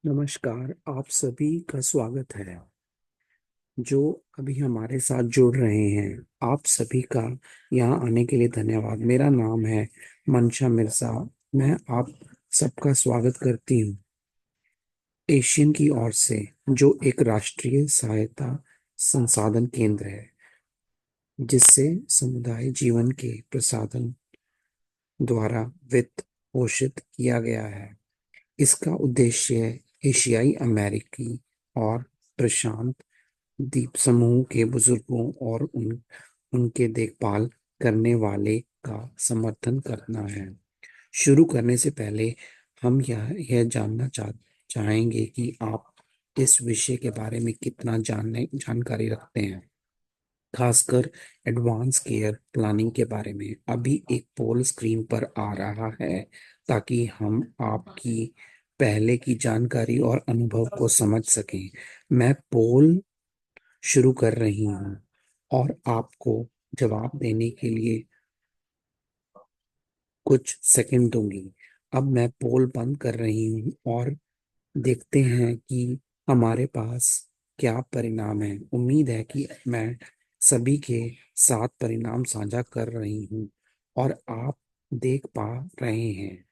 नमस्कार। आप सभी का स्वागत है जो अभी हमारे साथ जुड़ रहे हैं। आप सभी का यहाँ आने के लिए धन्यवाद। मेरा नाम है मनशा मिर्जा। मैं आप सबका स्वागत करती हूँ एशियन की ओर से, जो एक राष्ट्रीय सहायता संसाधन केंद्र है जिससे समुदाय जीवन के प्रसाधन द्वारा वित्त पोषित किया गया है। इसका उद्देश्य एशियाई अमेरिकी और प्रशांत द्वीप समूह के बुजुर्गों और उनके देखभाल करने वाले का समर्थन करना है। शुरू करने से पहले हम यह जानना चाहेंगे कि आप इस विषय के बारे में कितना जानकारी रखते हैं, खासकर एडवांस केयर प्लानिंग के बारे में। अभी एक पोल स्क्रीन पर आ रहा है ताकि हम आपकी पहले की जानकारी और अनुभव को समझ सकें। मैं पोल शुरू कर रही हूँ और आपको जवाब देने के लिए कुछ सेकंड दूंगी। अब मैं पोल बंद कर रही हूँ और देखते हैं कि हमारे पास क्या परिणाम है। उम्मीद है कि मैं सभी के साथ परिणाम साझा कर रही हूँ और आप देख पा रहे हैं।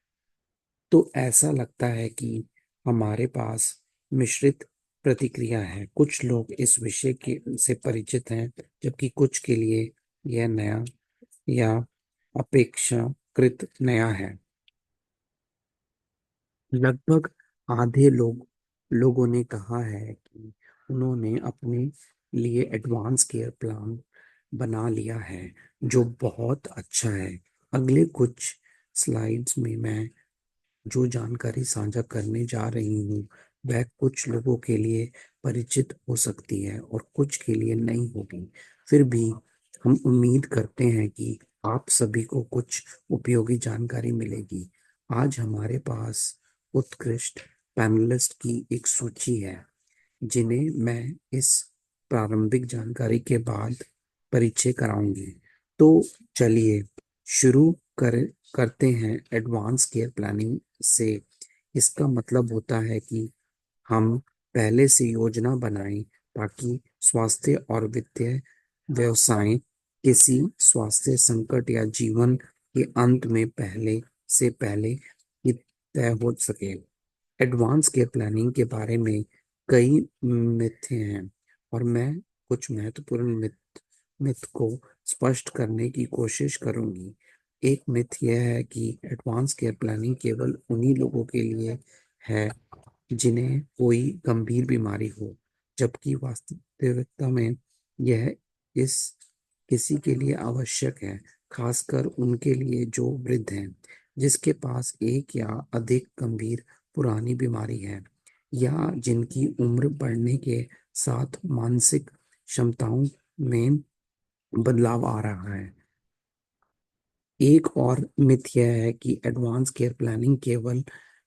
तो ऐसा लगता है कि हमारे पास मिश्रित प्रतिक्रिया है। कुछ लोग इस विषय के से परिचित हैं, जबकि कुछ के लिए यह नया या अपेक्षाकृत नया है। लगभग आधे लोगों ने कहा है कि उन्होंने अपने लिए एडवांस केयर प्लान बना लिया है, जो बहुत अच्छा है। अगले कुछ स्लाइड्स में मैं जो जानकारी साझा करने जा रही हूँ वह कुछ लोगों के लिए परिचित हो सकती है और कुछ के लिए नहीं होगी। फिर भी हम उम्मीद करते हैं कि आप सभी को कुछ उपयोगी जानकारी मिलेगी। आज हमारे पास उत्कृष्ट पैनलिस्ट की एक सूची है जिन्हें मैं इस प्रारंभिक जानकारी के बाद परिचय कराऊंगी। तो चलिए शुरू करते हैं एडवांस केयर प्लानिंग से। इसका मतलब होता है कि हम पहले से योजना बनाएं ताकि स्वास्थ्य और वित्तीय व्यवसाय किसी स्वास्थ्य संकट या जीवन के अंत में पहले ही तय हो सके। एडवांस केयर प्लानिंग के बारे में कई मिथ हैं और मैं कुछ महत्वपूर्ण मिथ को स्पष्ट करने की कोशिश करूंगी। एक मिथ यह है कि एडवांस केयर प्लानिंग केवल उन्हीं लोगों के लिए है जिन्हें कोई गंभीर बीमारी हो, जबकि वास्तविकता में यह इस किसी के लिए आवश्यक है, खासकर उनके लिए जो वृद्ध हैं, जिसके पास एक या अधिक गंभीर पुरानी बीमारी है, या जिनकी उम्र बढ़ने के साथ मानसिक क्षमताओं में बदलाव आ रहा है। एक और मिथ यह है कि एडवांस केयर प्लानिंग केवल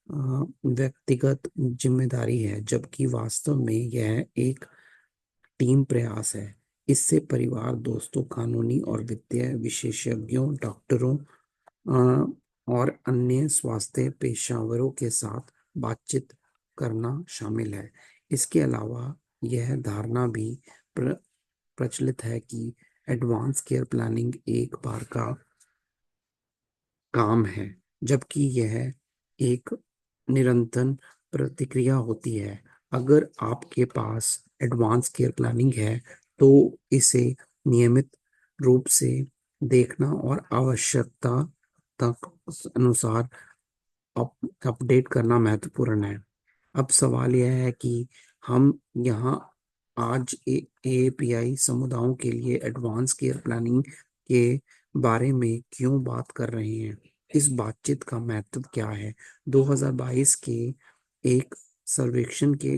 व्यक्तिगत जिम्मेदारी है, जबकि वास्तव में यह एक टीम प्रयास है। इससे परिवार, दोस्तों, कानूनी और वित्तीय विशेषज्ञों, डॉक्टरों और अन्य स्वास्थ्य पेशेवरों के साथ बातचीत करना शामिल है। इसके अलावा यह धारणा भी प्र, प्रचलित है कि एडवांस केयर प्लानिंग एक बार का काम है, जबकि यह एक निरंतर प्रतिक्रिया होती है। अगर आपके पास एडवांस केयर प्लानिंग है तो इसे नियमित रूप से देखना और आवश्यकता तक अनुसार अपडेट करना महत्वपूर्ण है। अब सवाल यह है कि हम यहाँ आज एपीआई समुदायों के लिए एडवांस केयर प्लानिंग के बारे में क्यों बात कर रहे हैं। इस बातचीत का महत्व क्या है। 2022 के एक सर्वेक्षण के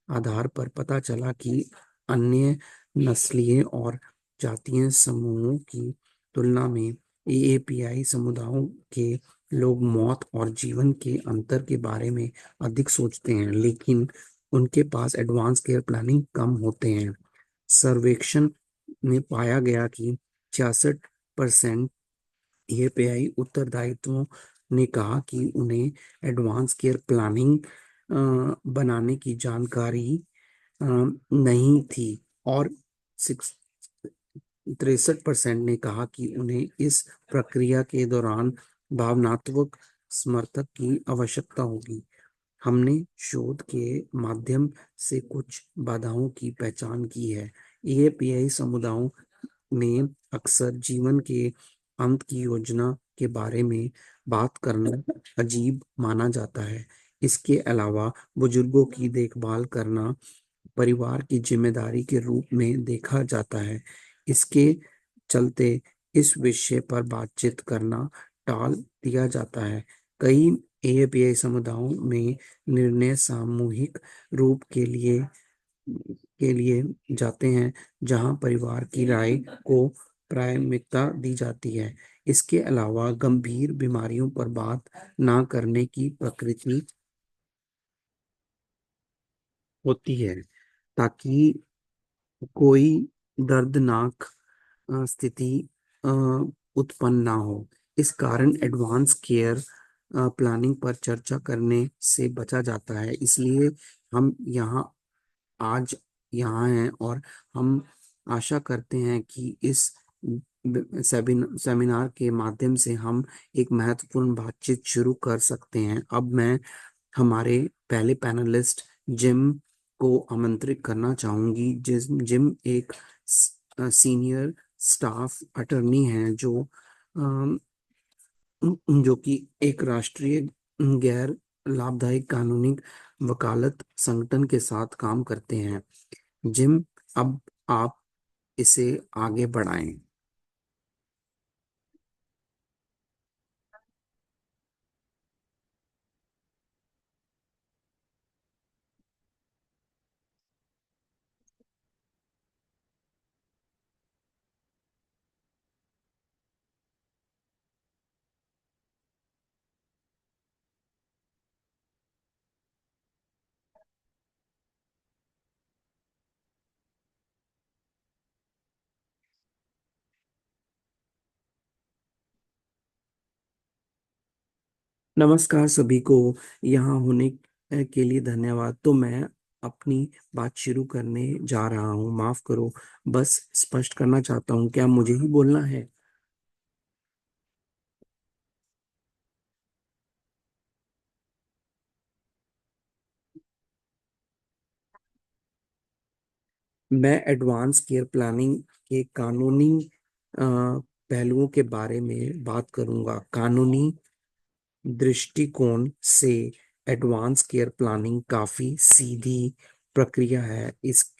आधार पर पता चला कि अन्य नस्लीय और जातीय समूहों की तुलना में एएपीआई समुदायों के लोग मौत और जीवन के अंतर के बारे में अधिक सोचते हैं, लेकिन उनके पास एडवांस केयर प्लानिंग कम होते हैं। सर्वेक्षण में पाया गया कि 66% एपीआई उत्तरदायित्वों ने कहा कि उन्हें एडवांस केयर प्लानिंग बनाने की जानकारी नहीं थी, और 63% ने कहा कि उन्हें इस प्रक्रिया के दौरान भावनात्मक समर्थक की आवश्यकता होगी। हमने शोध के माध्यम से कुछ बाधाओं की पहचान की है। एएपीआई समुदायों में अक्सर जीवन के अंत की योजना के बारे में बात करना अजीब माना जाता है। इसके अलावा बुजुर्गों की देखभाल करना परिवार की जिम्मेदारी के रूप में देखा जाता है। इसके चलते इस विषय पर बातचीत करना टाल दिया जाता है। कई एपीआई समुदायों में निर्णय सामूहिक रूप के लिए जाते हैं, जहां परिवार की राय को प्राथमिकता दी जाती है। इसके अलावा गंभीर बीमारियों पर बात ना करने की प्रकृति होती है, ताकि कोई दर्दनाक स्थिति अ, उत्पन्न ना हो। इस कारण एडवांस केयर प्लानिंग पर चर्चा करने से बचा जाता है। इसलिए हम आज यहाँ हैं, और हम आशा करते हैं कि इस सेमिनार के माध्यम से हम एक महत्वपूर्ण बातचीत शुरू कर सकते हैं। अब मैं हमारे पहले पैनलिस्ट जिम को आमंत्रित करना चाहूंगी। जिम एक सीनियर स्टाफ अटर्नी हैं, जो कि एक राष्ट्रीय गैर लाभदायक कानूनी वकालत संगठन के साथ काम करते हैं। जिम, अब आप इसे आगे बढ़ाएं। नमस्कार सभी को, यहाँ होने के लिए धन्यवाद। तो मैं अपनी बात शुरू करने जा रहा हूँ। माफ करो, बस स्पष्ट करना चाहता हूँ, क्या मुझे ही बोलना है? मैं एडवांस केयर प्लानिंग के कानूनी अ, पहलुओं के बारे में बात करूंगा। कानूनी दृष्टिकोण से एडवांस केयर प्लानिंग काफी सीधी प्रक्रिया है।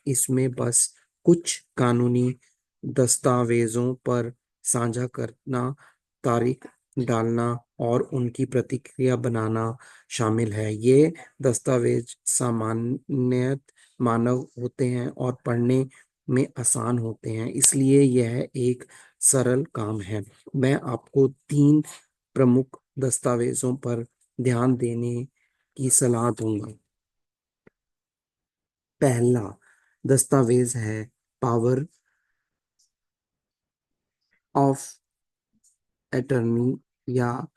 इसमें बस कुछ कानूनी दस्तावेजों पर साझा करना, तारीख डालना और उनकी प्रतिक्रिया बनाना शामिल है। ये दस्तावेज सामान्य मानव होते हैं और पढ़ने में आसान होते हैं, इसलिए यह एक सरल काम है। मैं आपको तीन प्रमुख दस्तावेजों पर ध्यान देने की सलाह दूंगा। पहला दस्तावेज है पावर ऑफ अटर्नी, या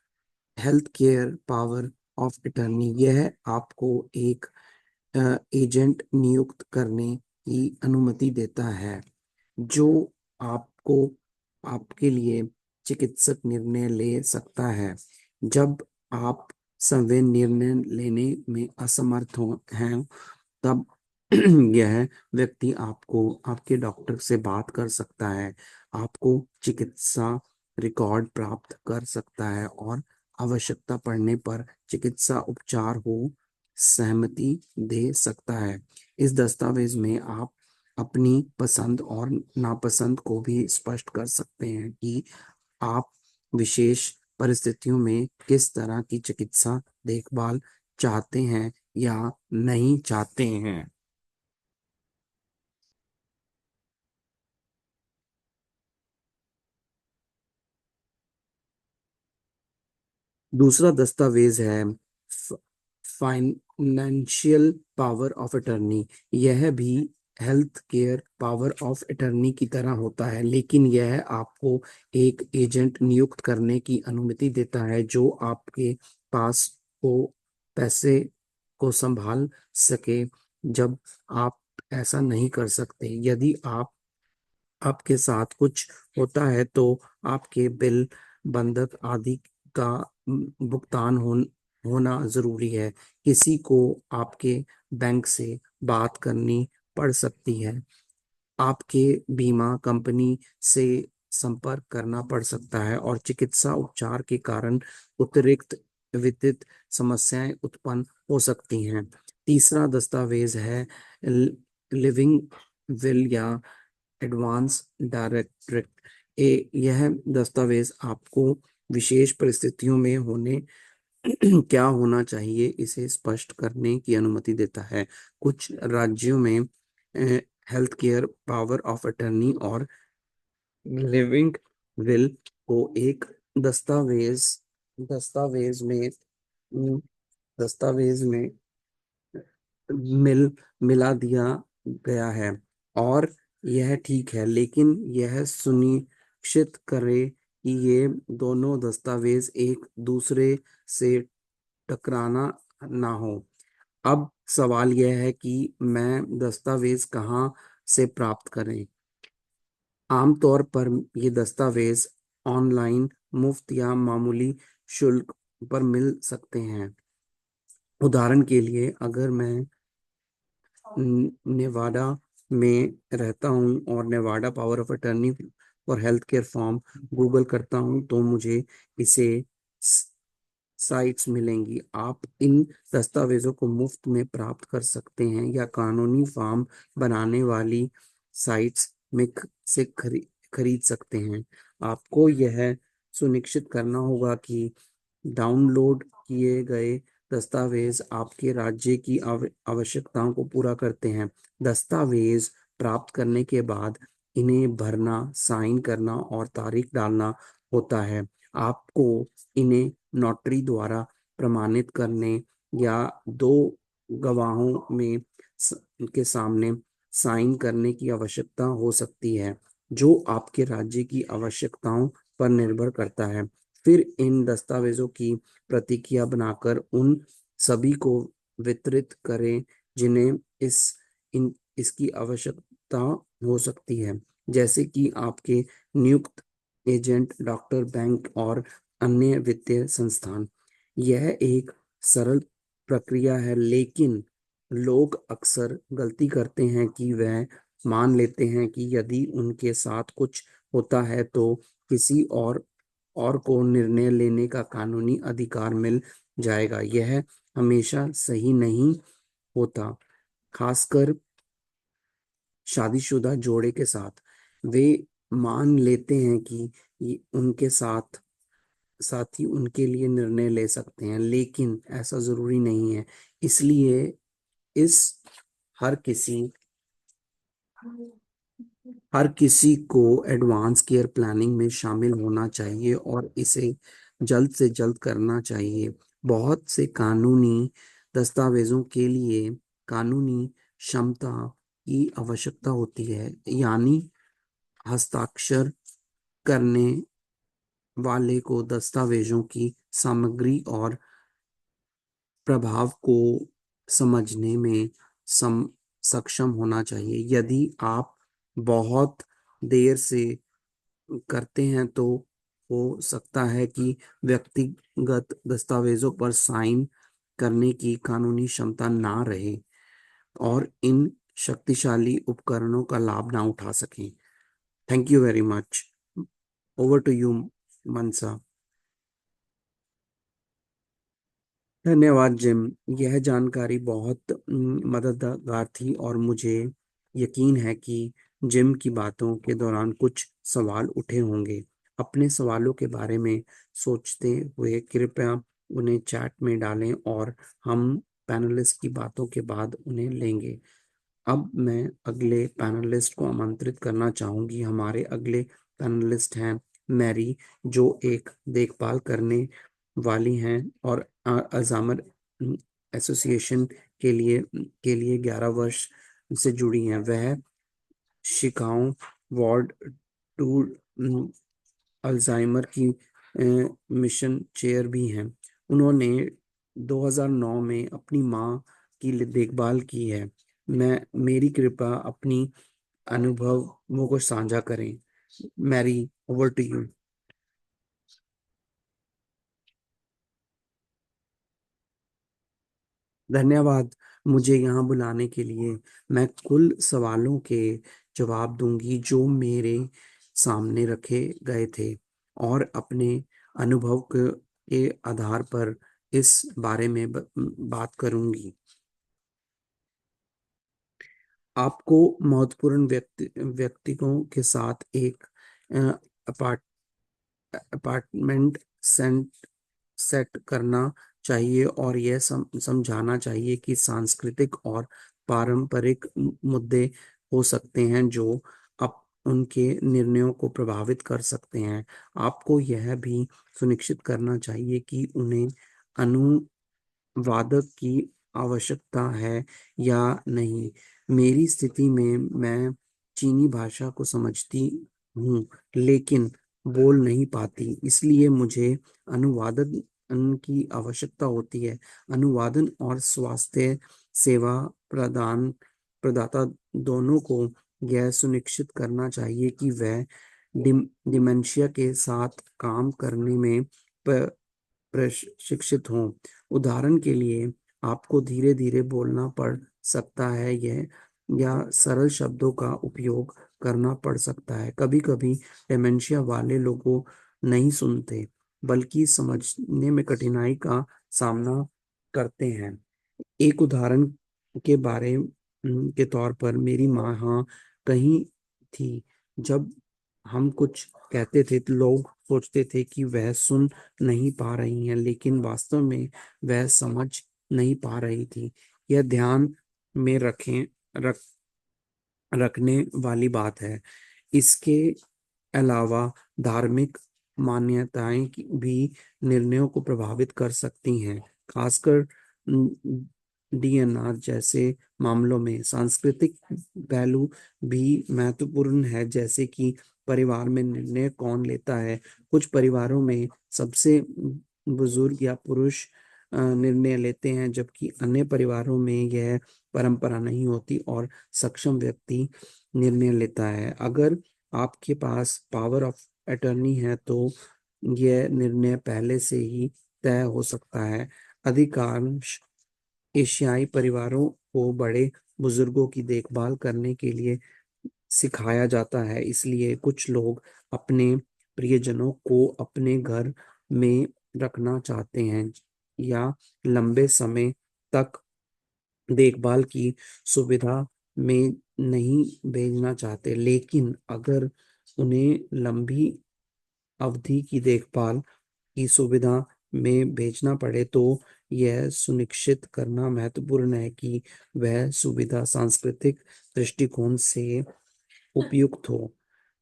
health care power of attorney. यह आपको एक एजेंट नियुक्त करने की अनुमति देता है, जो आपको आपके लिए चिकित्सक निर्णय ले सकता है जब आप संवेद निर्णय लेने में असमर्थ हो हैं। तब यह व्यक्ति आपको आपके डॉक्टर से बात कर सकता है, आपको चिकित्सा रिकॉर्ड प्राप्त कर सकता है, और आवश्यकता पड़ने पर चिकित्सा उपचार हो सहमति दे सकता है। इस दस्तावेज में आप अपनी पसंद और नापसंद को भी स्पष्ट कर सकते हैं कि आप विशेष परिस्थितियों में किस तरह की चिकित्सा देखभाल चाहते हैं या नहीं चाहते हैं। दूसरा दस्तावेज है फाइनेंशियल पावर ऑफ अटर्नी। यह भी health care power of attorney की तरह होता है, लेकिन यह आपको एक एजेंट नियुक्त करने की अनुमति देता है जो आपके पास को पैसे को संभाल सके। जब आप ऐसा नहीं कर सकते, यदि आपके साथ कुछ होता है तो आपके बिल, बंधक आदि का भुगतान होना जरूरी है। किसी को आपके बैंक से बात करनी पड़ सकती है। आपके बीमा कंपनी से संपर्क करना पड़ सकता है और चिकित्सा उपचार के कारण अतिरिक्त वित्तीय समस्याएं उत्पन्न हो सकती हैं। तीसरा दस्तावेज है लिविंग विल या एडवांस डायरेक्टरेट। यह दस्तावेज आपको विशेष परिस्थितियों में होने क्या होना चाहिए इसे स्पष्ट करने की अनुमति देता है। कुछ राज्यों में health care power of attorney और लिविंग विल को एक दस्तावेज दस्तावेज में दस्तावेज में मिला दिया गया है, और यह ठीक है, लेकिन यह सुनिश्चित करे कि ये दोनों दस्तावेज एक दूसरे से टकराना ना हो। अब सवाल यह है कि मैं दस्तावेज कहाँ से प्राप्त करें। आमतौर पर ये दस्तावेज ऑनलाइन मुफ्त या मामूली शुल्क पर मिल सकते हैं। उदाहरण के लिए, अगर मैं नेवाडा में रहता हूँ और नेवाडा पावर ऑफ अटर्नी और हेल्थ केयर फॉर्म गूगल करता हूँ तो मुझे इसे साइट्स मिलेंगी। आप इन दस्तावेजों को मुफ्त में प्राप्त कर सकते हैं या कानूनी फॉर्म बनाने वाली साइट्स में से खरीद सकते हैं। आपको यह सुनिश्चित करना होगा कि डाउनलोड किए गए दस्तावेज आपके राज्य की आवश्यकताओं को पूरा करते हैं। दस्तावेज प्राप्त करने के बाद इन्हें भरना, साइन करना और तारीख डालना होता है। आपको इन्हें नोटरी द्वारा प्रमाणित करने या दो गवाहों में के सामने साइन करने की आवश्यकता हो सकती है, जो आपके राज्य की आवश्यकताओं पर निर्भर करता है। फिर इन दस्तावेजों की प्रतिक्रिया बनाकर उन सभी को वितरित करें जिन्हें इसकी आवश्यकता हो सकती है, जैसे कि आपके नियुक्त एजेंट, डॉक्टर, बैंक और अन्य वित्तीय संस्थान। यह एक सरल प्रक्रिया है, लेकिन लोग अक्सर गलती करते हैं कि वह मान लेते हैं कि यदि उनके साथ कुछ होता है तो किसी और को निर्णय लेने का कानूनी अधिकार मिल जाएगा। यह हमेशा सही नहीं होता, खासकर शादीशुदा जोड़े के साथ। वे मान लेते हैं कि उनके साथी उनके लिए निर्णय ले सकते हैं, लेकिन ऐसा जरूरी नहीं है। इसलिए इस हर किसी हर किसी को एडवांस केयर प्लानिंग में शामिल होना चाहिए और इसे जल्द से जल्द करना चाहिए। बहुत से कानूनी दस्तावेजों के लिए कानूनी क्षमता की आवश्यकता होती है, यानी हस्ताक्षर करने वाले को दस्तावेजों की सामग्री और प्रभाव को समझने में सक्षम होना चाहिए। यदि आप बहुत देर से करते हैं तो हो सकता है कि व्यक्तिगत दस्तावेजों पर साइन करने की कानूनी क्षमता ना रहे और इन शक्तिशाली उपकरणों का लाभ ना उठा सकें। Thank you very much. Over to you, Mansa. धन्यवाद जिम। यह जानकारी बहुत मददगार थी और मुझे यकीन है कि जिम की बातों के दौरान कुछ सवाल उठे होंगे। अपने सवालों के बारे में सोचते हुए कृपया उन्हें चैट में डालें और हम पैनलिस्ट की बातों के बाद उन्हें लेंगे। अब मैं अगले पैनलिस्ट को आमंत्रित करना चाहूंगी। हमारे अगले पैनलिस्ट हैं मैरी, जो एक देखभाल करने वाली हैं और अल्जाइमर एसोसिएशन के लिए 11 वर्ष से जुड़ी हैं। वह शिकागो वार्ड टू अल्जाइमर की मिशन चेयर भी हैं। उन्होंने 2009 में अपनी माँ की देखभाल की है। मैं मेरी कृपा अपनी अनुभवों को साझा करें। Mary, over to you. धन्यवाद मुझे यहाँ बुलाने के लिए। मैं कुल सवालों के जवाब दूंगी जो मेरे सामने रखे गए थे, और अपने अनुभव के आधार पर इस बारे में बात करूंगी। आपको महत्वपूर्ण व्यक्तियों के साथ एक अपार्ट अपार्टमेंट सेट सेट करना चाहिए, और यह समझाना चाहिए कि सांस्कृतिक और पारंपरिक मुद्दे हो सकते हैं जो अब उनके निर्णयों को प्रभावित कर सकते हैं। आपको यह भी सुनिश्चित करना चाहिए कि उन्हें वादक की आवश्यकता है या नहीं। मेरी स्थिति में मैं चीनी भाषा को समझती हूँ लेकिन बोल नहीं पाती, इसलिए मुझे अनुवादन की आवश्यकता होती है। अनुवादन और स्वास्थ्य सेवा प्रदान प्रदाता दोनों को यह सुनिश्चित करना चाहिए कि वह डिमेंशिया के साथ काम करने में प्रशिक्षित हों। उदाहरण के लिए, आपको धीरे धीरे बोलना पड़ सकता है यह, या सरल शब्दों का उपयोग करना पड़ सकता है। कभी कभी डिमेंशिया वाले लोगों नहीं सुनते, बल्कि समझने में कठिनाई का सामना करते हैं। एक उदाहरण के के तौर पर, मेरी माँ हाँ कहीं थी। जब हम कुछ कहते थे तो लोग सोचते थे कि वह सुन नहीं पा रही हैं, लेकिन वास्तव में वह समझ नहीं पा रही थी। यह ध्यान में रख रखने वाली बात है। इसके अलावा धार्मिक मान्यताएं भी निर्णयों को प्रभावित कर सकती हैं, खासकर डीएनआर जैसे मामलों में। सांस्कृतिक पहलू भी महत्वपूर्ण है, जैसे कि परिवार में निर्णय कौन लेता है। कुछ परिवारों में सबसे बुजुर्ग या पुरुष निर्णय लेते हैं, जबकि अन्य परिवारों में यह परंपरा नहीं होती और सक्षम व्यक्ति निर्णय लेता है। अगर आपके पास पावर ऑफ अटर्नी है तो यह निर्णय पहले से ही तय हो सकता है। अधिकांश एशियाई परिवारों को बड़े बुजुर्गों की देखभाल करने के लिए सिखाया जाता है, इसलिए कुछ लोग अपने प्रियजनों को अपने घर में रखना चाहते हैं या लंबे समय तक देखभाल की सुविधा में नहीं भेजना चाहते। लेकिन अगर उन्हें लंबी अवधि की देखभाल की सुविधा में भेजना पड़े तो यह सुनिश्चित करना महत्वपूर्ण है कि वह सुविधा सांस्कृतिक दृष्टिकोण से उपयुक्त हो,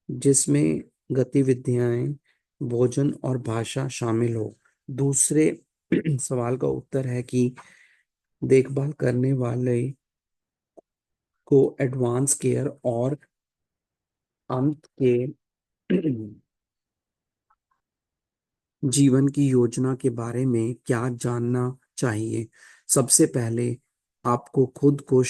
जिसमें गतिविधियां, भोजन और भाषा शामिल हो। दूसरे सवाल का उत्तर है कि देखभाल करने वाले को एडवांस केयर और अंत के जीवन की योजना के बारे में क्या जानना चाहिए। सबसे पहले आपको खुद को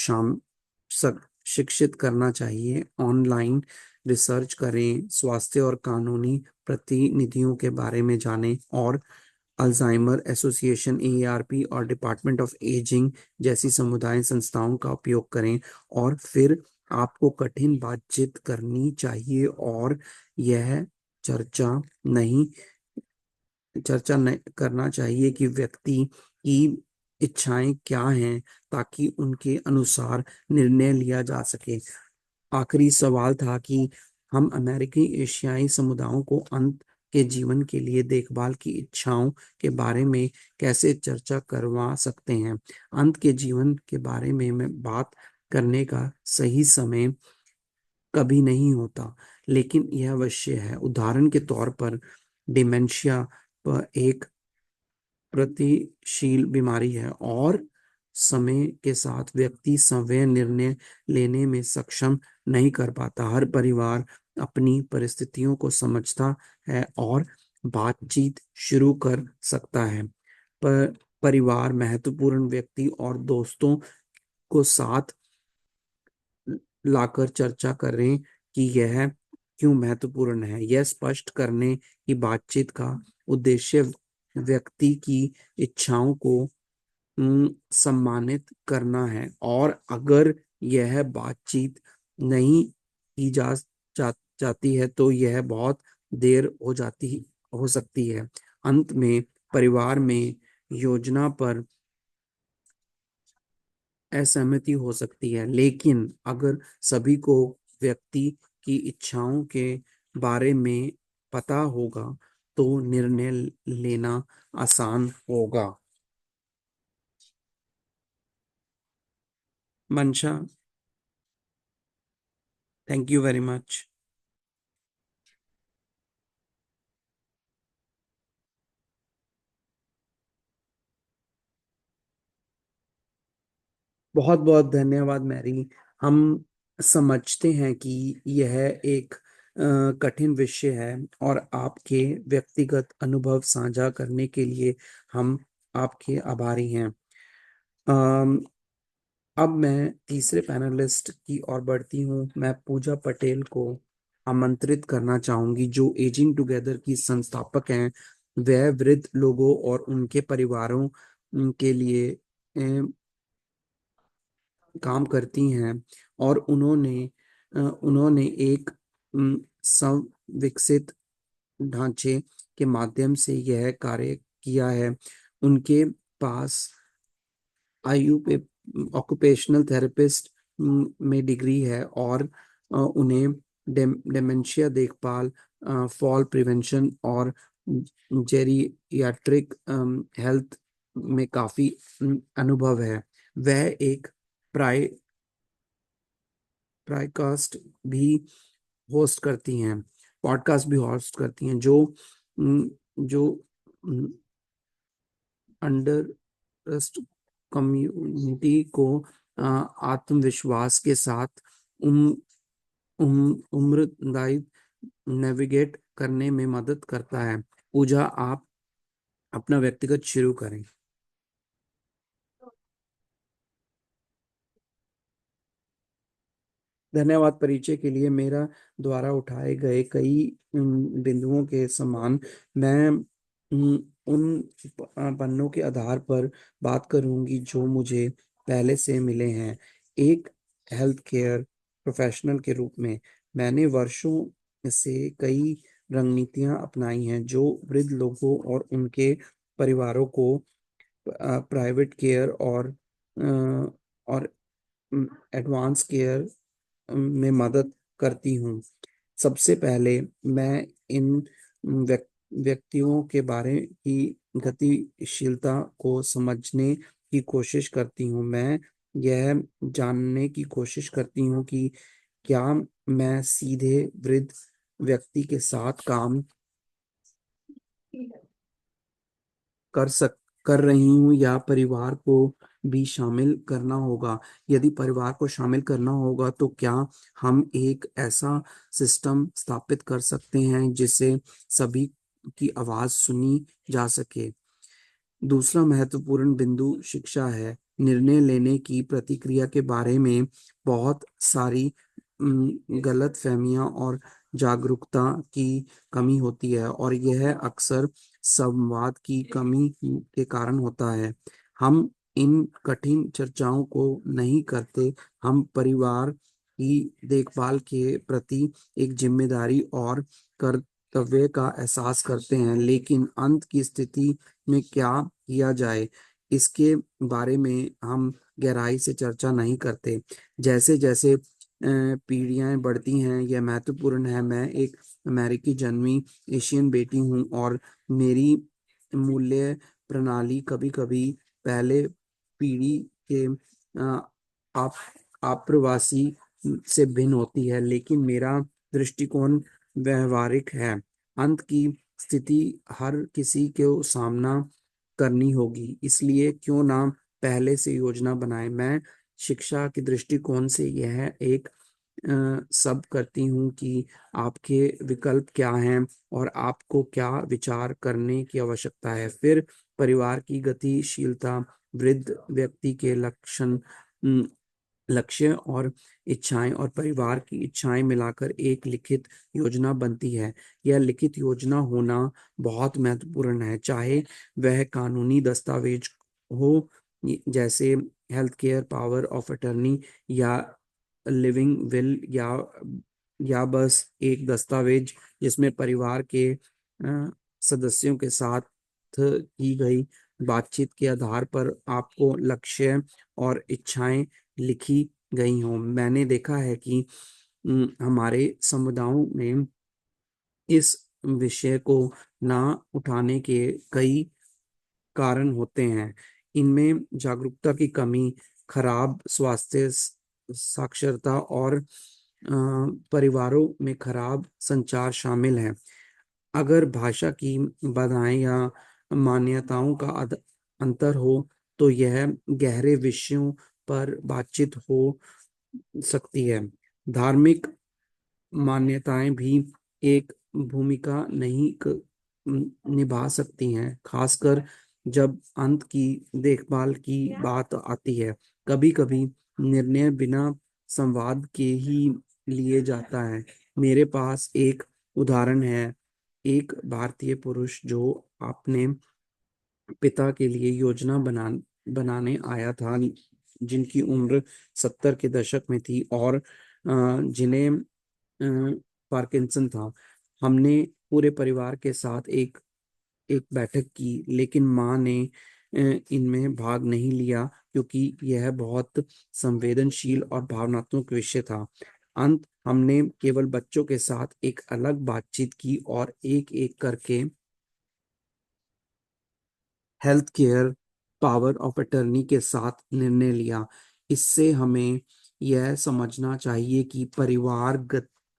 शिक्षित करना चाहिए। ऑनलाइन रिसर्च करें, स्वास्थ्य और कानूनी प्रतिनिधियों के बारे में जानें, और अल्जाइमर एसोसिएशन एआरपी और डिपार्टमेंट ऑफ एजिंग जैसी समुदाय संस्थाओं का उपयोग करें। और फिर आपको कठिन बातचीत करनी चाहिए, और यह चर्चा नहीं करना चाहिए कि व्यक्ति की इच्छाएं क्या हैं, ताकि उनके अनुसार निर्णय लिया जा सके। आखिरी सवाल था कि हम अमेरिकी एशियाई समुदायों को अंत के जीवन के लिए देखभाल की इच्छाओं के बारे में कैसे चर्चा करवा सकते हैं। अंत के जीवन के बारे में मैं बात करने का सही समय कभी नहीं होता, लेकिन यह अवश्य है। उदाहरण के तौर पर, डिमेंशिया पर एक प्रतिशील बीमारी है, और समय के साथ व्यक्ति स्वयं निर्णय लेने में सक्षम नहीं कर पाता। हर परिवार अपनी परिस्थितियों को समझता है और बातचीत शुरू कर सकता है, पर परिवार, महत्वपूर्ण व्यक्ति और दोस्तों को साथ लाकर चर्चा करें कि यह क्यों महत्वपूर्ण है। यह स्पष्ट करने की बातचीत का उद्देश्य व्यक्ति की इच्छाओं को सम्मानित करना है, और अगर यह बातचीत नहीं की जाती है तो यह बहुत देर हो सकती है। अंत में परिवार में योजना पर असहमति हो सकती है, लेकिन अगर सभी को व्यक्ति की इच्छाओं के बारे में पता होगा तो निर्णय लेना आसान होगा। मंशा, थैंक यू वेरी मच। बहुत बहुत धन्यवाद मैरी। हम समझते हैं कि यह एक कठिन विषय है, और आपके व्यक्तिगत अनुभव साझा करने के लिए हम आपके आभारी हैं। अम, अब मैं तीसरे पैनलिस्ट की ओर बढ़ती हूँ। मैं पूजा पटेल को आमंत्रित करना चाहूंगी, जो एजिंग टुगेदर की संस्थापक हैं। वह वृद्ध लोगों और उनके परिवारों के लिए काम करती हैं, और उन्होंने एक विकसित ढांचे के माध्यम से यह कार्य किया है। उनके पास आयु पे ऑक्यूपेशनल थेरेपिस्ट में डिग्री है, और उन्हें डेमेंशिया देखभाल, फॉल प्रिवेंशन और जेरियाट्रिक हेल्थ में काफी अनुभव है। वह एक प्राय प्रायकास्ट भी होस्ट करती हैं पॉडकास्ट भी होस्ट करती हैं, जो अंडर ट्रस्ट कम्युनिटी को आत्मविश्वास के साथ उम्रदायी नेविगेट करने में मदद करता है। पूजा, आप अपना व्यक्तिगत शुरू करें। धन्यवाद परिचय के लिए। मेरा द्वारा उठाए गए कई बिंदुओं के समान, मैं उन पन्नों के आधार पर बात करूंगी जो मुझे पहले से मिले हैं। एक हेल्थ केयर प्रोफेशनल के रूप में मैंने वर्षों से कई रणनीतियां अपनाई हैं जो वृद्ध लोगों और उनके परिवारों को प्राइवेट केयर और एडवांस केयर में मदद करती हूँ। सबसे पहले मैं इन व्यक्तियों के बारे की गतिशीलता को समझने की कोशिश करती हूँ। मैं यह जानने की कोशिश करती हूँ कि क्या मैं सीधे वृद्ध व्यक्ति के साथ काम कर सक कर रही हूँ, या परिवार को भी शामिल करना होगा। यदि परिवार को शामिल करना होगा तो क्या हम एक ऐसा सिस्टम स्थापित कर सकते हैं जिससे सभी की आवाज सुनी जा सके। दूसरा महत्वपूर्ण बिंदु शिक्षा है। निर्णय लेने की प्रतिक्रिया के बारे में बहुत सारी गलत फहमियां और जागरूकता की कमी होती है, और यह अक्सर संवाद की कमी के कारण होता है। हम इन कठिन चर्चाओं को नहीं करते। हम परिवार की देखभाल के प्रति एक जिम्मेदारी और कर्तव्य का एहसास करते हैं, लेकिन अंत की स्थिति में क्या किया जाए इसके बारे में हम गहराई से चर्चा नहीं करते। जैसे जैसे पीढ़ियां बढ़ती हैं, यह महत्वपूर्ण है। मैं एक अमेरिकी जन्मी एशियन बेटी हूँ, और मेरी मूल्य प्रणाली कभी कभी पहले पीढ़ी के आप आप्रवासी से भिन्न होती है, लेकिन मेरा दृष्टिकोण व्यवहारिक है। अंत की स्थिति हर किसी को सामना करनी होगी, इसलिए क्यों ना पहले से योजना बनाए। मैं शिक्षा के दृष्टिकोण से यह एक सब करती हूँ कि आपके विकल्प क्या हैं और आपको क्या विचार करने की आवश्यकता है। फिर परिवार की गतिशीलता, वृद्ध व्यक्ति के लक्ष्य और इच्छाएं और परिवार की इच्छाएं मिलाकर एक लिखित योजना बनती है। यह लिखित योजना होना बहुत महत्वपूर्ण है, चाहे वह कानूनी दस्तावेज हो, जैसे health care power of attorney या लिविंग विल, या बस एक दस्तावेज जिसमें परिवार के सदस्यों के साथ की गई बातचीत के आधार पर आपको लक्ष्य और इच्छाएं लिखी गई हों। मैंने देखा है कि हमारे समुदायों में इस विषय को ना उठाने के कई कारण होते हैं। इनमें जागरूकता की कमी, खराब स्वास्थ्य साक्षरता और परिवारों में खराब संचार शामिल है। अगर भाषा की बाधाएं या मान्यताओं का अंतर हो तो यह गहरे विषयों पर बातचीत हो सकती है। धार्मिक मान्यताएं भी एक भूमिका नहीं निभा सकती हैं, खासकर जब अंत की देखभाल की बात आती है। कभी कभी निर्णय बिना संवाद के ही लिए जाता है। मेरे पास एक उदाहरण है। एक भारतीय पुरुष जो अपने पिता के लिए योजना बनाने आया था, जिनकी उम्र 70 के दशक में थी और जिन्हें पार्किंसन था। हमने पूरे परिवार के साथ एक एक बैठक की, लेकिन माँ ने इनमें भाग नहीं लिया क्योंकि यह बहुत संवेदनशील और भावनात्मक विषय था। हमने केवल बच्चों के साथ एक अलग बातचीत की और एक एक करके health care power of attorney के साथ निर्णय लिया। इससे हमें यह समझना चाहिए कि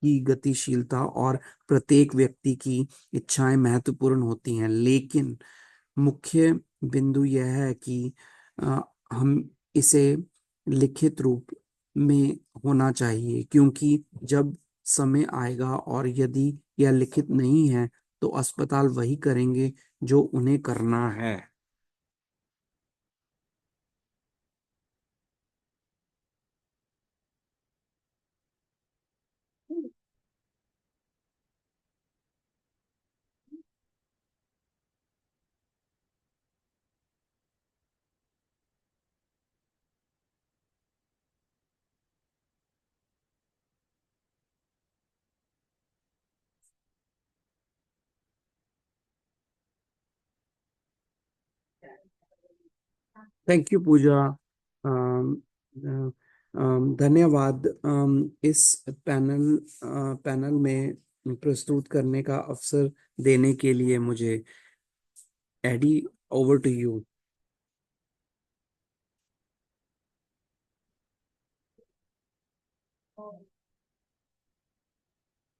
की गतिशीलता और प्रत्येक व्यक्ति की इच्छाएं महत्वपूर्ण होती हैं, लेकिन मुख्य बिंदु यह है कि अ, हम इसे लिखित रूप में होना चाहिए, क्योंकि जब समय आएगा और यदि यह लिखित नहीं है तो अस्पताल वही करेंगे जो उन्हें करना है। थैंक यू पूजा। अम, धन्यवाद इस पैनल में प्रस्तुत करने का अवसर देने के लिए मुझे। Eddie, over to you.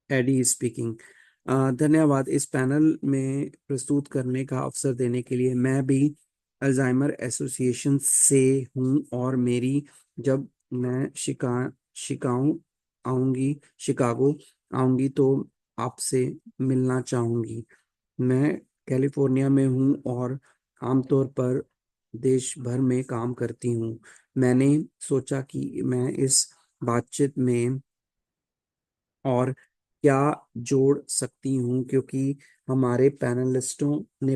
Eddie speaking. धन्यवाद इस पैनल में प्रस्तुत करने का अवसर देने के लिए। मैं भी अल्जाइमर एसोसिएशन से हूँ और मेरी जब मैं शिकागो आऊंगी शिकागो आऊंगी तो आपसे मिलना चाहूंगी। मैं कैलिफोर्निया में हूँ और आमतौर पर देश भर में काम करती हूँ। मैंने सोचा कि मैं इस बातचीत में और क्या जोड़ सकती हूँ, क्योंकि हमारे पैनलिस्टों ने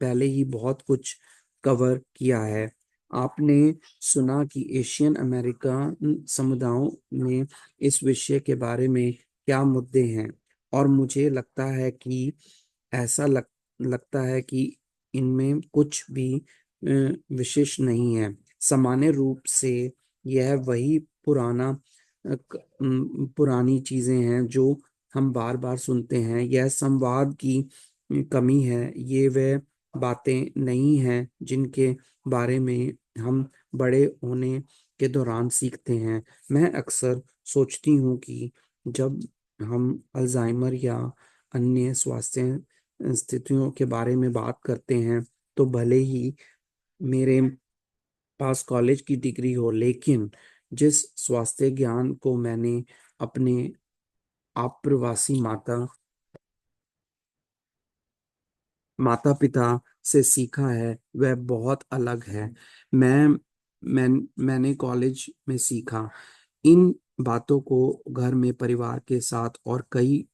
पहले ही बहुत कुछ कवर किया है। आपने सुना कि एशियन अमेरिकन समुदायों में इस विषय के बारे में क्या मुद्दे हैं, और मुझे लगता है कि इनमें कुछ भी विशेष नहीं है। सामान्य रूप से यह वही पुरानी चीजें हैं जो हम बार बार सुनते हैं। यह संवाद की कमी है। ये वे बातें नहीं हैं जिनके बारे में हम बड़े होने के दौरान सीखते हैं। मैं अक्सर सोचती हूँ कि जब हम अल्जाइमर या अन्य स्वास्थ्य स्थितियों के बारे में बात करते हैं तो भले ही मेरे पास कॉलेज की डिग्री हो, लेकिन जिस स्वास्थ्य ज्ञान को मैंने अपने आप्रवासी माता माता पिता से सीखा है वह बहुत अलग है। मैं मैं मैंने कॉलेज में सीखा। इन बातों को घर में परिवार के साथ और कई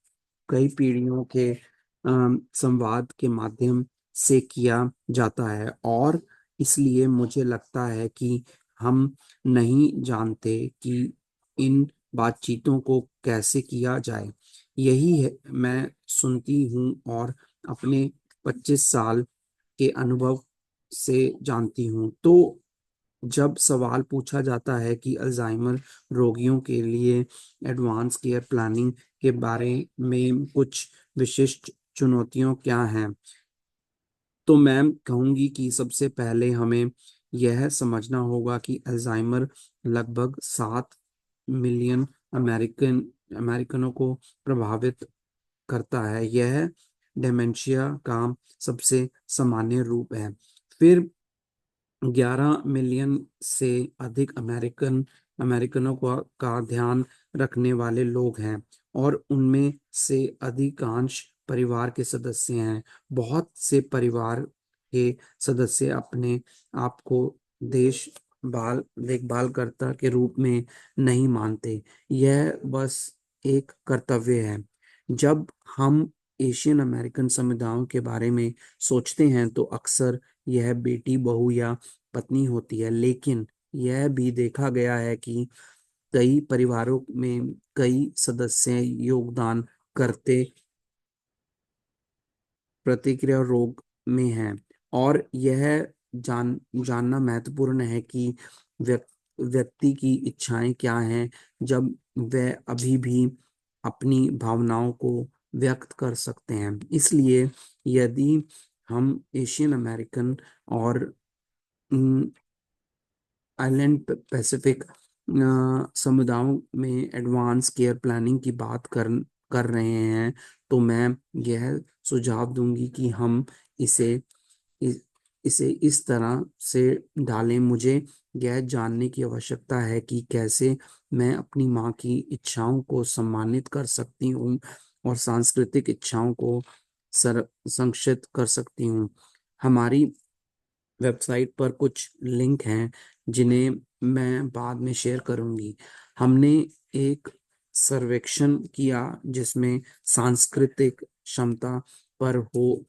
कई पीढ़ियों के संवाद के माध्यम से किया जाता है, और इसलिए मुझे लगता है कि हम नहीं जानते कि इन बातचीतों को कैसे किया जाए। यही है मैं सुनती हूँ और अपने 25 साल के अनुभव से जानती हूँ। तो जब सवाल पूछा जाता है कि अल्जाइमर रोगियों के लिए एडवांस केयर प्लानिंग के बारे में कुछ विशिष्ट चुनौतियां क्या हैं, तो मैं कहूंगी कि सबसे पहले हमें यह समझना होगा कि अल्जाइमर लगभग 7 मिलियन अमेरिकनों को प्रभावित करता है। यह डेमेंशिया का सबसे सामान्य रूप है। फिर 11 मिलियन से अधिक अमेरिकनों का ध्यान रखने वाले लोग हैं, और उनमें से अधिकांश परिवार के सदस्य हैं। बहुत से परिवार के सदस्य अपने आप को देखभालकर्ता के रूप में नहीं मानते। यह बस एक कर्तव्य है। जब हम एशियन अमेरिकन समुदायों के बारे में सोचते हैं तो अक्सर यह बेटी, बहू या पत्नी होती है, लेकिन यह भी देखा गया है कि कई परिवारों में कई सदस्य योगदान करते प्रतिक्रिया रोग में हैं। और यह जानना महत्वपूर्ण है कि व्यक्ति की इच्छाएं क्या हैं जब वह अभी भी अपनी भावनाओं को व्यक्त कर सकते हैं। इसलिए यदि हम एशियन अमेरिकन और आइलैंड पैसिफिक समुदायों में एडवांस केयर प्लानिंग की बात कर रहे हैं, तो मैं यह सुझाव दूंगी कि हम इसे इस, इसे इस तरह से ढालें। मुझे यह जानने की आवश्यकता है कि कैसे मैं अपनी माँ की इच्छाओं को सम्मानित कर सकती हूँ और सांस्कृतिक इच्छाओं को संरक्षित कर सकती हूँ। हमारी वेबसाइट पर कुछ लिंक हैं जिन्हें मैं बाद में शेयर करूंगी। हमने एक सर्वेक्षण किया जिसमें सांस्कृतिक क्षमता पर हो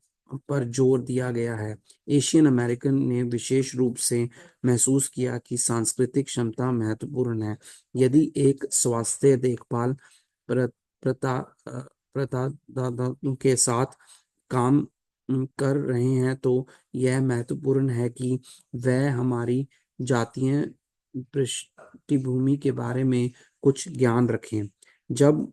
पर जोर दिया गया है। एशियन अमेरिकन ने विशेष रूप से महसूस किया कि सांस्कृतिक क्षमता महत्वपूर्ण है। यदि एक स्वास्थ्य देखभाल प्र- प्रता अ, प्रदाता के साथ काम कर रहे हैं, तो यह महत्वपूर्ण है कि वह हमारी जातीय पृष्ठभूमि के बारे में कुछ ज्ञान रखें। जब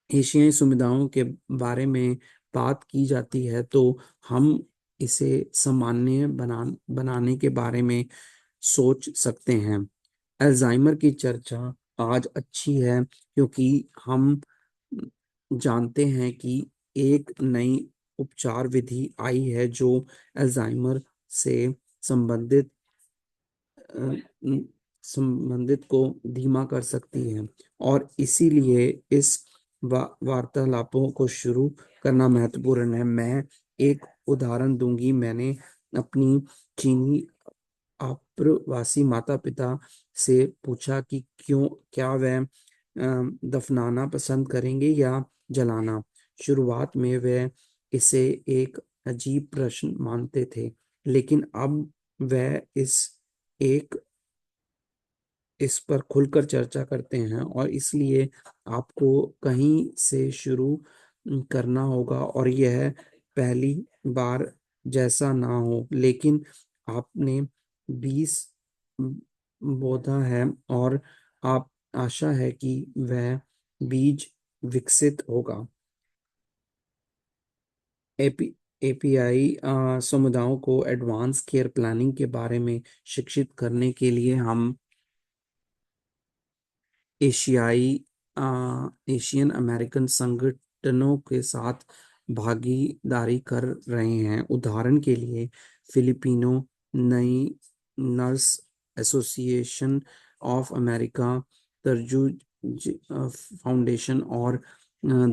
एशियाई समुदायों के बारे में बात की जाती है तो हम इसे सामान्य बनाने के बारे में सोच सकते हैं। अल्जाइमर की चर्चा आज अच्छी है क्योंकि हम जानते हैं कि एक नई उपचार विधि आई है जो अल्जाइमर से संबंधित संबंधित को धीमा कर सकती है, और इसीलिए इस वार्तालापों को शुरू करना महत्वपूर्ण है। मैं एक उदाहरण दूंगी। मैंने अपनी चीनी आप्रवासी माता पिता से पूछा कि क्या वह दफनाना पसंद करेंगे या जलाना। शुरुआत में वे इसे एक अजीब प्रश्न मानते थे, लेकिन अब वह एक इस पर खुलकर चर्चा करते हैं, और इसलिए आपको कहीं से शुरू करना होगा, और यह पहली बार जैसा ना हो। लेकिन आपने 20 बोधा है, और आप आशा है कि वह बीज विकसित होगा। एपी एपीआई समुदायों को एडवांस केयर प्लानिंग के बारे में शिक्षित करने के लिए हम एशियाई एशियन अमेरिकन संगठनों के साथ भागीदारी कर रहे हैं। उदाहरण के लिए फिलिपिनो नई नर्स एसोसिएशन ऑफ अमेरिका, तरजूज फाउंडेशन और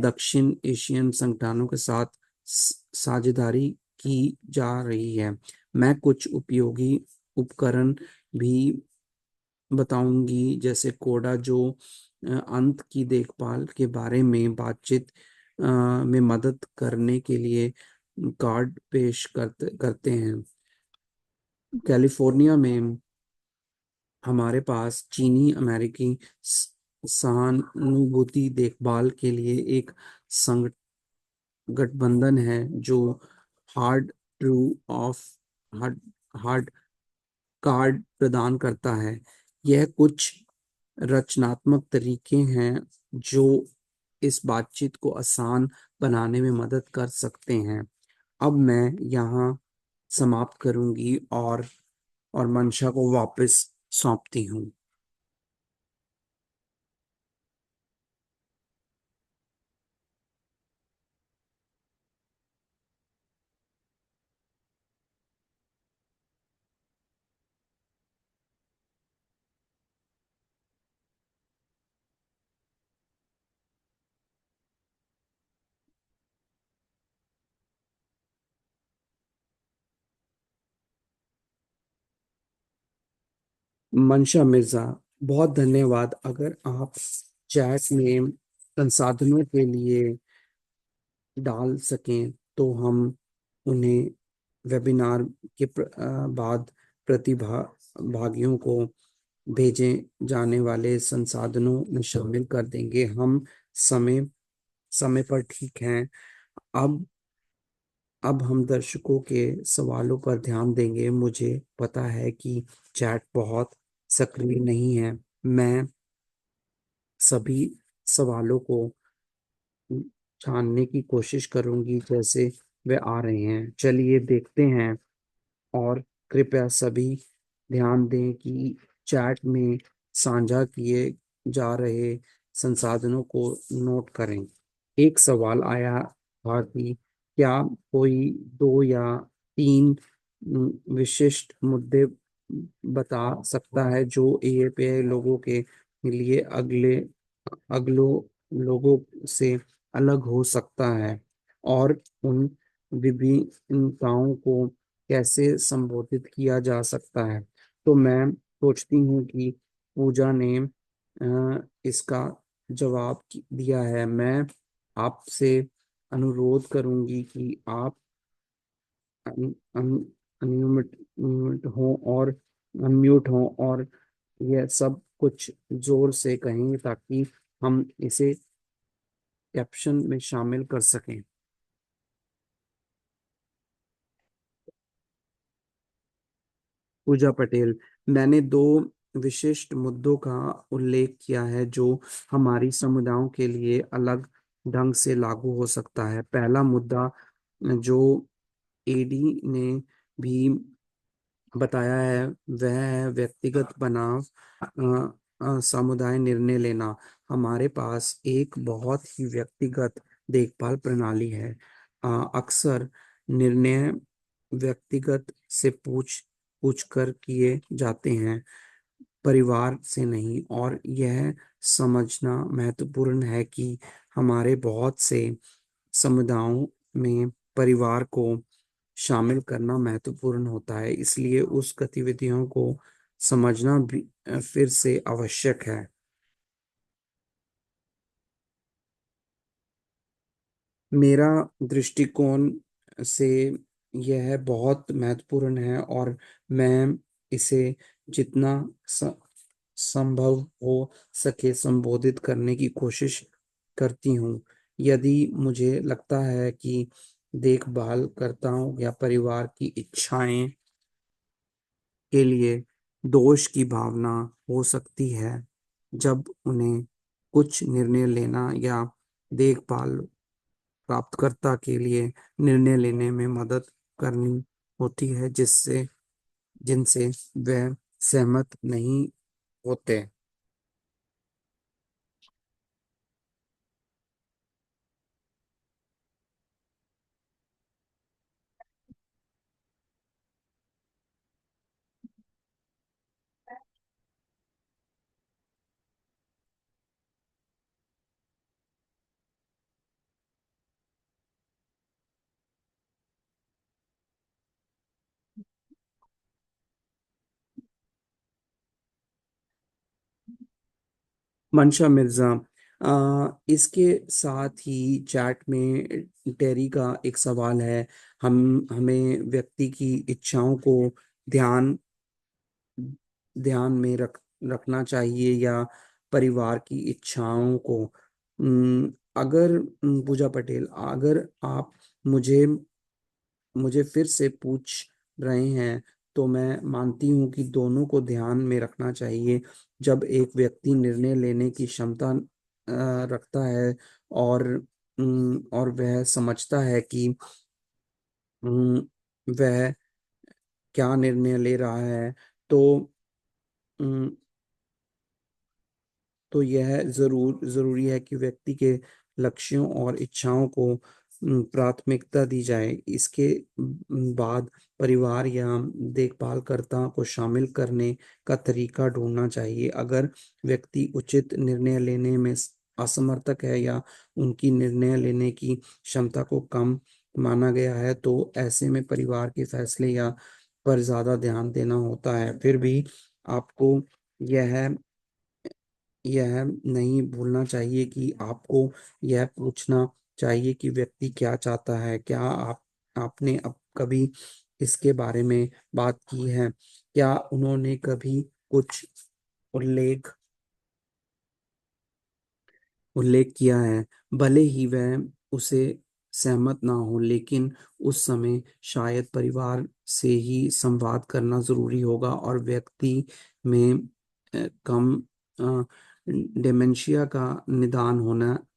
दक्षिण एशियन संगठनों के साथ साझेदारी की जा रही है। मैं कुछ उपयोगी उपकरण भी बताऊंगी, जैसे कोडा, जो अंत की देखभाल के बारे में बातचीत में मदद करने के लिए कार्ड पेश करते करते हैं। कैलिफोर्निया में हमारे पास चीनी अमेरिकी सहानुभूति देखभाल के लिए एक संग गठबंधन है, जो hard true of hard hard card प्रदान करता है। यह कुछ रचनात्मक तरीके हैं जो इस बातचीत को आसान बनाने में मदद कर सकते हैं। अब मैं यहाँ समाप्त करूंगी और मंशा को वापस सौंपती हूँ। मंशा मिर्जा, बहुत धन्यवाद। अगर आप चैट में संसाधनों के लिए डाल सकें तो हम उन्हें वेबिनार के बाद प्रतिभागियों को भेजे जाने वाले संसाधनों में शामिल कर देंगे। हम समय समय पर ठीक हैं। अब अब हम दर्शकों के सवालों पर ध्यान देंगे। मुझे पता है कि चैट बहुत सक्रिय नहीं है। मैं सभी सवालों को छानने की कोशिश करूंगी जैसे वे आ रहे हैं। चलिए देखते हैं। और कृपया सभी ध्यान दें कि चैट में साझा किए जा रहे संसाधनों को नोट करें। एक सवाल आया था कि क्या कोई दो या तीन विशिष्ट मुद्दे बता सकता है जो एएपीआई लोगों के लिए अगलों लोगों से अलग हो सकता है, और उन विभिन्नताओं को कैसे संबोधित किया जा सकता है। तो मैं सोचती हूँ कि पूजा ने इसका जवाब दिया है। मैं आपसे अनुरोध करूंगी कि आप अनम्यूट हो और अनम्यूट हो और यह सब कुछ जोर से कहें ताकि हम इसे कैप्शन में शामिल कर सकें। पूजा पटेल, मैंने दो विशिष्ट मुद्दों का उल्लेख किया है जो हमारी समुदायों के लिए अलग ढंग से लागू हो सकता है। पहला मुद्दा जो एडी ने भी बताया है वह है व्यक्तिगत बनाम समुदाय निर्णय लेना। हमारे पास एक बहुत ही व्यक्तिगत देखभाल प्रणाली है। अक्सर निर्णय व्यक्तिगत से पूछ पूछ कर किए जाते हैं, परिवार से नहीं। और यह समझना महत्वपूर्ण है कि हमारे बहुत से समुदायों में परिवार को शामिल करना महत्वपूर्ण होता है, इसलिए उस गतिविधियों को समझना भी फिर से आवश्यक है। मेरा दृष्टिकोण से यह बहुत महत्वपूर्ण है, और मैं इसे जितना संभव हो सके संबोधित करने की कोशिश करती हूँ। यदि मुझे लगता है कि देखभाल करता हूँ या परिवार की इच्छाएं के लिए दोष की भावना हो सकती है जब उन्हें कुछ निर्णय लेना या देखभाल प्राप्तकर्ता के लिए निर्णय लेने में मदद करनी होती है जिससे जिनसे वह सहमत नहीं होते। मंशा मिर्जा, इसके साथ ही चैट में टेरी का एक सवाल है। हम हमें व्यक्ति की इच्छाओं को ध्यान ध्यान में रखना चाहिए या परिवार की इच्छाओं को। अगर पूजा पटेल, अगर आप मुझे मुझे फिर से पूछ रहे हैं तो मैं मानती हूँ कि दोनों को ध्यान में रखना चाहिए। जब एक व्यक्ति निर्णय लेने की क्षमता रखता है और और वह समझता है कि अम, वह क्या निर्णय ले रहा है, तो अम, तो यह जरूरी है कि व्यक्ति के लक्ष्यों और इच्छाओं को प्राथमिकता दी जाए। इसके बाद परिवार या देखभालकर्ता को शामिल करने का तरीका ढूंढना चाहिए। अगर व्यक्ति उचित निर्णय लेने में असमर्थक है या उनकी निर्णय लेने की क्षमता को कम माना गया है, तो ऐसे में परिवार के फैसले या पर ज्यादा ध्यान देना होता है। फिर भी आपको यह यह नहीं भूलना चाहिए कि आपको यह पूछना चाहिए कि व्यक्ति क्या चाहता है। क्या आपने अब कभी इसके बारे में बात की है? क्या उन्होंने कभी कुछ उल्लेख उल्लेख किया है? भले ही वह उसे सहमत ना हो, लेकिन उस समय शायद परिवार से ही संवाद करना जरूरी होगा। और व्यक्ति में कम डिमेंशिया का निदान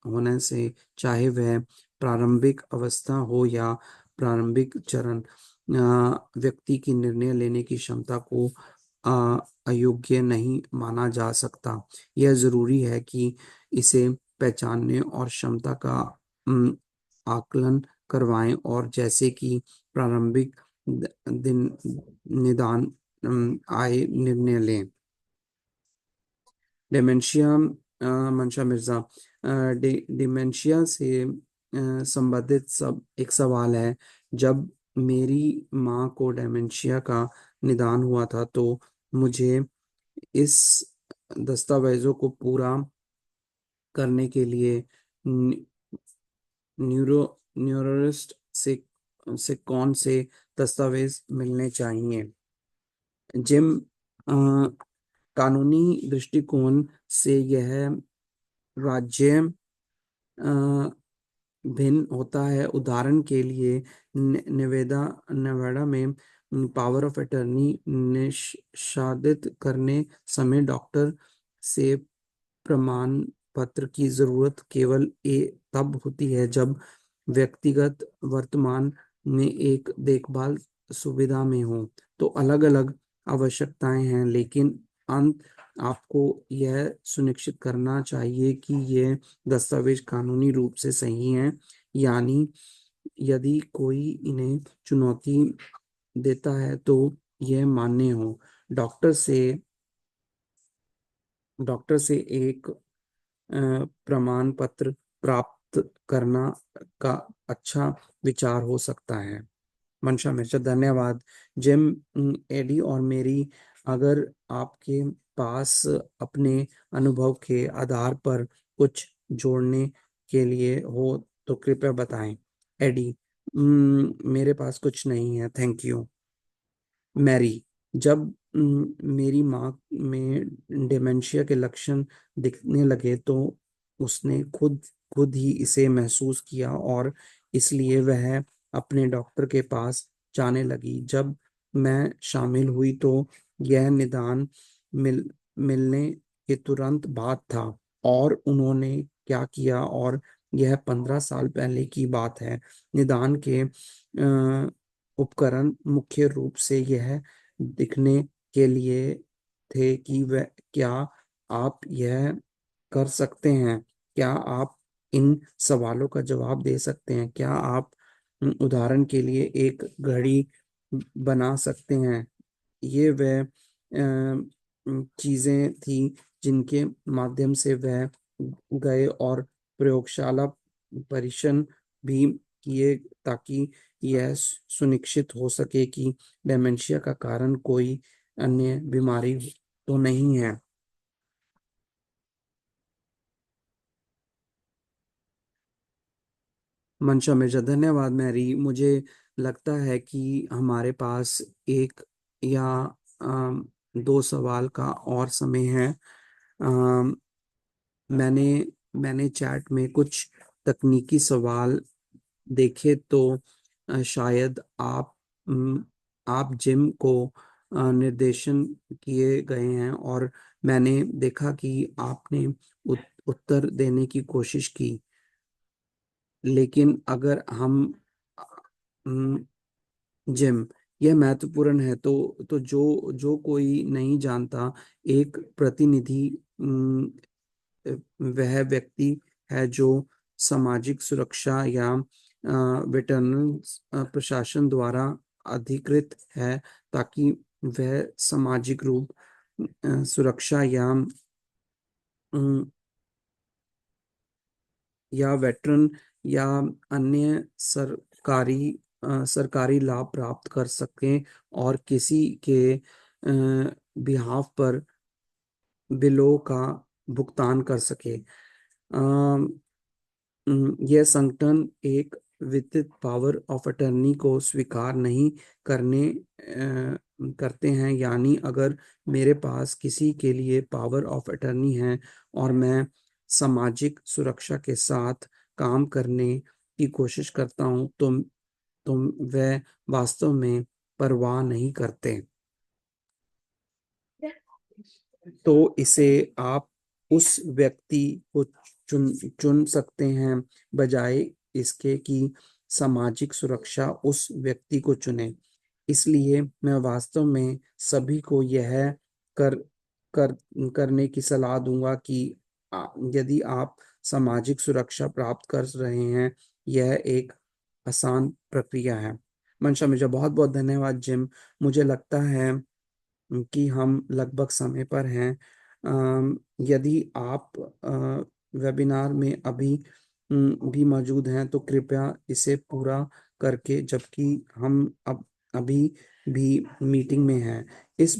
होने से, चाहे वह प्रारंभिक अवस्था हो या प्रारंभिक चरण, व्यक्ति की निर्णय लेने की क्षमता को अयोग्य नहीं माना जा सकता। यह जरूरी है कि इसे पहचानने और क्षमता का अम, आकलन करवाएं, और जैसे कि प्रारंभिक दिन निदान आए निर्णय लें। डिमेंशिया, मंशा मिर्जा, डिमेंशिया से संबंधित सब एक सवाल है। जब मेरी माँ को डिमेंशिया का निदान हुआ था, तो मुझे इस दस्तावेजों को पूरा करने के लिए न्यूरो न्यूरोलिस्ट से कौन से दस्तावेज मिलने चाहिए? जिम, अ, कानूनी दृष्टिकोण से यह राज्य भिन्न होता है। उदाहरण के लिए नेवाडा में पावर ऑफ अटर्नी निष्पादित करने समय डॉक्टर से प्रमाण पत्र की जरूरत केवल तब होती है जब व्यक्तिगत वर्तमान में एक देखभाल सुविधा में हो। तो अलग अलग आवश्यकताएं हैं, लेकिन अंत आपको यह सुनिश्चित करना चाहिए कि ये दस्तावेज कानूनी रूप से सही हैं। यानी यदि कोई इन्हें चुनौती देता है तो यह मान्य हो। डॉक्टर से डॉक्टर से एक प्रमाण पत्र प्राप्त करना का अच्छा विचार हो सकता है। मंशा मिर्जा, धन्यवाद। जिम, एडी और मेरी, अगर आपके पास अपने अनुभव के आधार पर कुछ जोड़ने के लिए हो तो कृपया बताएं। एडी, मेरे पास कुछ नहीं है, थैंक यू। मैरी, जब मेरी माँ में डिमेंशिया के लक्षण दिखने लगे तो उसने खुद खुद ही इसे महसूस किया, और इसलिए वह अपने डॉक्टर के पास जाने लगी। जब मैं शामिल हुई तो यह निदान मिलने के तुरंत बाद था। और उन्होंने क्या किया, और यह 15 साल पहले की बात है। निदान के उपकरण मुख्य रूप से यह दिखने के लिए थे कि वह क्या आप यह कर सकते हैं। क्या आप इन सवालों का जवाब दे सकते हैं? क्या आप उदाहरण के लिए एक घड़ी बना सकते हैं? ये वह चीजें थी जिनके माध्यम से वह गए और प्रयोगशाला परीक्षण भी किए, ताकि यह सुनिश्चित हो सके कि डेमेंशिया का कारण कोई अन्य बीमारी तो नहीं है। मंशा मिर्जा, धन्यवाद मैरी। मुझे लगता है कि हमारे पास एक या दो सवाल का और समय है। अम, मैंने मैंने चैट में कुछ तकनीकी सवाल देखे, तो शायद आप जिम को निर्देशन किए गए हैं, और मैंने देखा कि आपने उत्तर देने की कोशिश की। लेकिन अगर हम अम, जिम, यह महत्वपूर्ण है, तो जो जो कोई नहीं जानता, एक प्रतिनिधि वह व्यक्ति है जो सामाजिक सुरक्षा या वेटरन प्रशासन द्वारा अधिकृत है, ताकि वह सामाजिक रूप सुरक्षा अम, या वेटरन या अन्य सरकारी लाभ प्राप्त कर सकें, और किसी के बिहाफ पर बिलों का भुगतान कर सके। यह संगठन एक वित्तीय पावर ऑफ अटर्नी को स्वीकार नहीं करते हैं, यानी अगर मेरे पास किसी के लिए पावर ऑफ अटर्नी है और मैं सामाजिक सुरक्षा के साथ काम करने की कोशिश करता हूं, तो वह वास्तव में परवाह नहीं करते। तो इसे आप उस व्यक्ति को चुन चुन सकते हैं, बजाय इसके कि सामाजिक सुरक्षा उस व्यक्ति को चुने। इसलिए मैं वास्तव में सभी को यह कर कर करने की सलाह दूंगा कि यदि आप सामाजिक सुरक्षा प्राप्त कर रहे हैं, यह एक आसान प्रक्रिया है। मंशा मिर्जा, बहुत बहुत धन्यवाद जिम। मुझे लगता है कि हम लगभग समय पर हैं। यदि आप वेबिनार में अभी भी मौजूद हैं, तो कृपया इसे पूरा करके, जबकि हम अब अभी भी मीटिंग में हैं। इस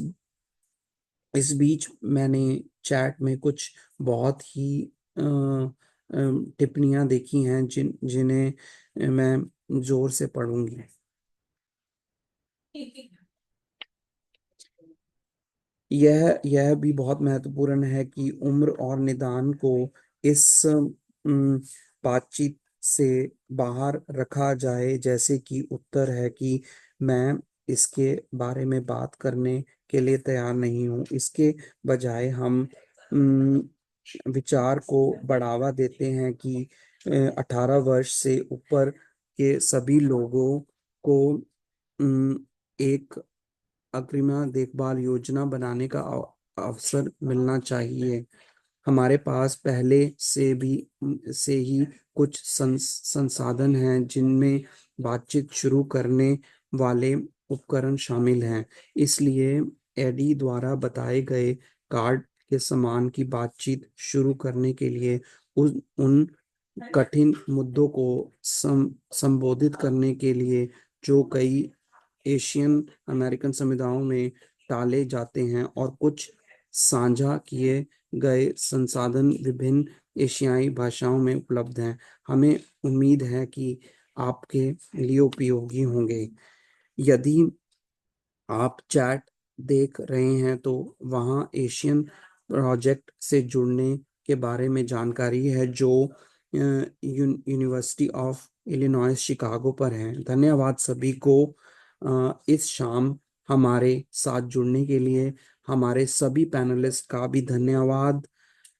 इस बीच मैंने चैट में कुछ बहुत ही टिप्पणियां देखी हैं, जिन्हें मैं जोर से पढ़ूंगी। यह भी बहुत महत्वपूर्ण है कि उम्र और निदान को इस बातचीत से बाहर रखा जाए। जैसे कि उत्तर है कि मैं इसके बारे में बात करने के लिए तैयार नहीं हूँ। इसके बजाय हम विचार को बढ़ावा देते हैं कि 18 वर्ष से ऊपर के सभी लोगों को एक अग्रिम देखभाल योजना बनाने का अवसर मिलना चाहिए। हमारे पास पहले से ही कुछ संसाधन हैं, जिनमें बातचीत शुरू करने वाले उपकरण शामिल हैं। इसलिए एडी द्वारा बताए गए कार्ड के समान की बातचीत शुरू करने के लिए उन कठिन मुद्दों को संबोधित करने के लिए जो कई एशियन अमेरिकन समुदायों में टाले जाते हैं, और कुछ साझा किए गए संसाधन विभिन्न एशियाई भाषाओं में उपलब्ध हैं। हमें उम्मीद है कि आपके लिए उपयोगी होंगे। यदि आप चैट देख रहे हैं, तो वहाँ एशियन प्रोजेक्ट से जुड़ने के बारे में जानकारी है, जो यूनिवर्सिटी ऑफ इलिनॉइस शिकागो पर है। धन्यवाद सभी को इस शाम हमारे साथ जुड़ने के लिए। हमारे सभी पैनलिस्ट का भी धन्यवाद,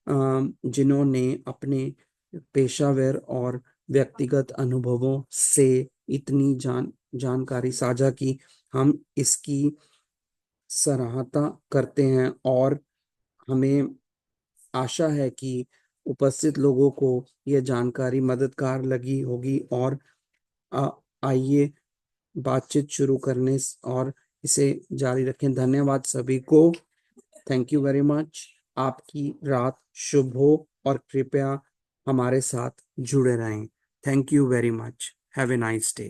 जिन्होंने अपने पेशावर और व्यक्तिगत अनुभवों से इतनी जानकारी साझा की। हम इसकी सराहना करते हैं, और हमें आशा है कि उपस्थित लोगों को यह जानकारी मददगार लगी होगी। और आ, आइए बातचीत शुरू करने और इसे जारी रखें। धन्यवाद सभी को। Thank you very much. आपकी रात शुभ हो, और कृपया हमारे साथ जुड़े रहें। Thank you very much. Have a nice day.